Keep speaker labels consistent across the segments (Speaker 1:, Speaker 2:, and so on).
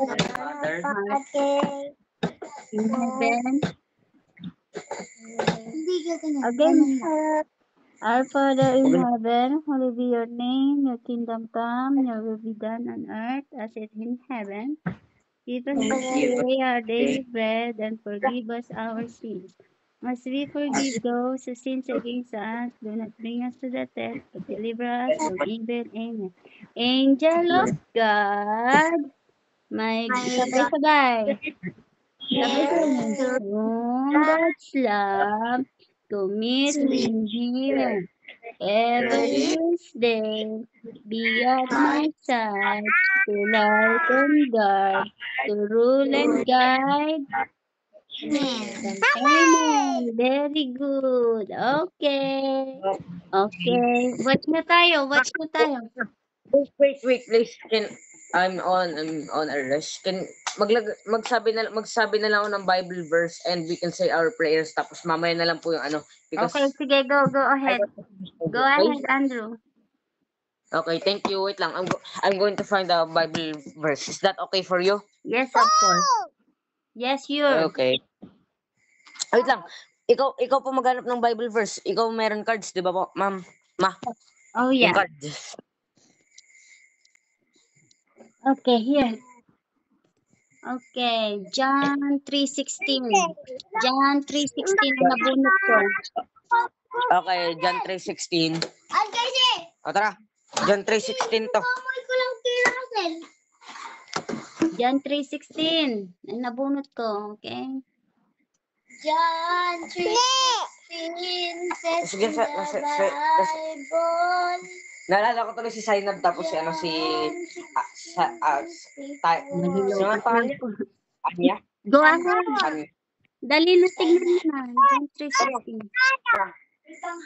Speaker 1: Father,
Speaker 2: in heaven. Again, our Father in heaven, hallowed be your name, your kingdom come, your will be done on earth as it is in heaven. Give us this day our daily bread, and forgive us our sins, as we forgive those who sin against us. Do not bring us to the test, but deliver us from evil. Amen. Angel of God, my sabay-sabay. Sabay-sabay. Whom God's love commits in heaven. Every day, be at my side, to light and guard, to rule and guide. Amen. Very good. Okay. Okay. Watch na tayo. Watch na tayo.
Speaker 1: wait, please. I'm on a rush. Magsabi na lang ako ng Bible verse and we can say our prayers tapos mamaya na lang po yung ano because
Speaker 2: Okay, sige. Go ahead. Go ahead, Andrew.
Speaker 1: Okay, thank you. Wait lang. I'm going to find the Bible verse. Is that okay for you?
Speaker 2: Yes, of course. Yes, sure.
Speaker 1: Okay. Wait lang. Ikaw po maghanap ng Bible verse. Ikaw meron cards, 'di ba po, ma'am?
Speaker 2: Oh,
Speaker 1: Yung
Speaker 2: yeah.
Speaker 1: cards.
Speaker 2: Okay, here. Okay, John 3:16. John 3:16 ang nabunot ko.
Speaker 1: Okay, John 3:16. O tara. John 3:16 to.
Speaker 2: John 3:16 ang nabunot ko, okay?
Speaker 3: John 3:16 says in the Bible.
Speaker 1: Naalala ko tuloy si Zainab tapos si ano si
Speaker 2: Nahilo ka
Speaker 1: Anya? Anya?
Speaker 2: Go ahead.
Speaker 1: Anya?
Speaker 2: Dali na, tignan mo na. John 3:16.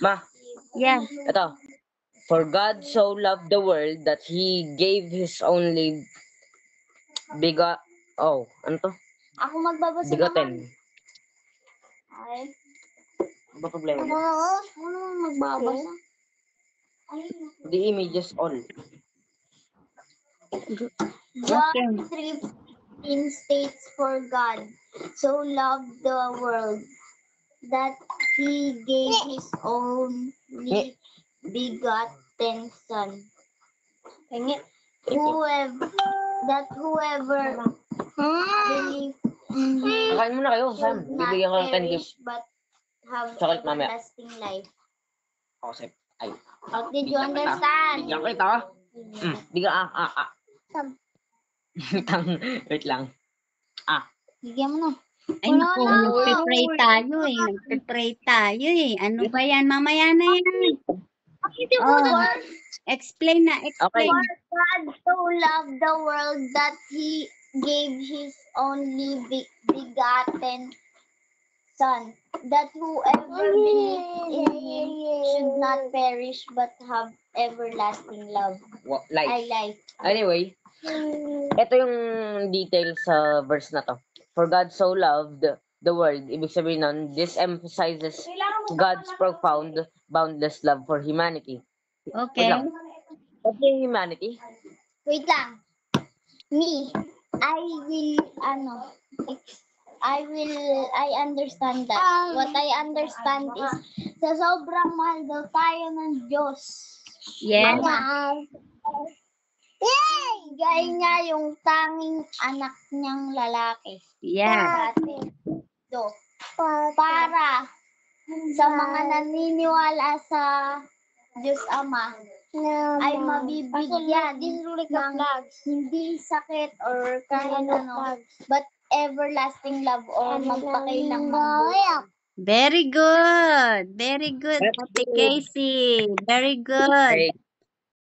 Speaker 1: Ma,
Speaker 2: Yeah.
Speaker 1: ito. For God so loved the world that He gave His only ano to?
Speaker 3: Ako magbabasa
Speaker 1: Bigoten.
Speaker 3: Ay.
Speaker 1: Ano problema mo?
Speaker 3: Ano magbabasa?
Speaker 1: The images all.
Speaker 2: Okay.
Speaker 3: John 3:16 states, for God so loved the world that He gave His only begotten Son. Whoever believes in Him
Speaker 1: Kain muna kayo, Sam.
Speaker 3: should not
Speaker 1: Bibigyan ko ng 10
Speaker 3: perish
Speaker 1: gifts.
Speaker 3: but have
Speaker 1: Chocolate mamaya.
Speaker 3: everlasting life.
Speaker 1: Ako, Sep. Ay.
Speaker 3: How did you understand?
Speaker 1: Bigyan kita. Bigyan, Wait lang.
Speaker 3: Bigyan mo na.
Speaker 2: Ay, naku, magpipray tayo eh. Magpipray tayo eh. Ano ba yan? Mamaya na yan. Oh, explain na, explain.
Speaker 3: God so loved the world that He gave His only begotten Son, that whoever believes in Him should not perish but have everlasting love. Life.
Speaker 1: Anyway, ito yung detail sa verse na to. For God so loved the world. Ibig sabihin nun, this emphasizes God's profound, boundless love for humanity.
Speaker 2: Okay.
Speaker 1: What is humanity?
Speaker 3: Wait lang. I understand that. What I understand is, sa sobrang mahal daw tayo ng Diyos.
Speaker 2: Yes.
Speaker 3: Gaya niya yung tanging anak niyang lalaki.
Speaker 2: Yeah.
Speaker 3: Para sa mga naniniwala sa Diyos Ama, ay mabibigyan ng hindi sakit or kahit ano, but everlasting love or magpakailang buhay.
Speaker 2: Very good. Very good, Ate Casey. Very good.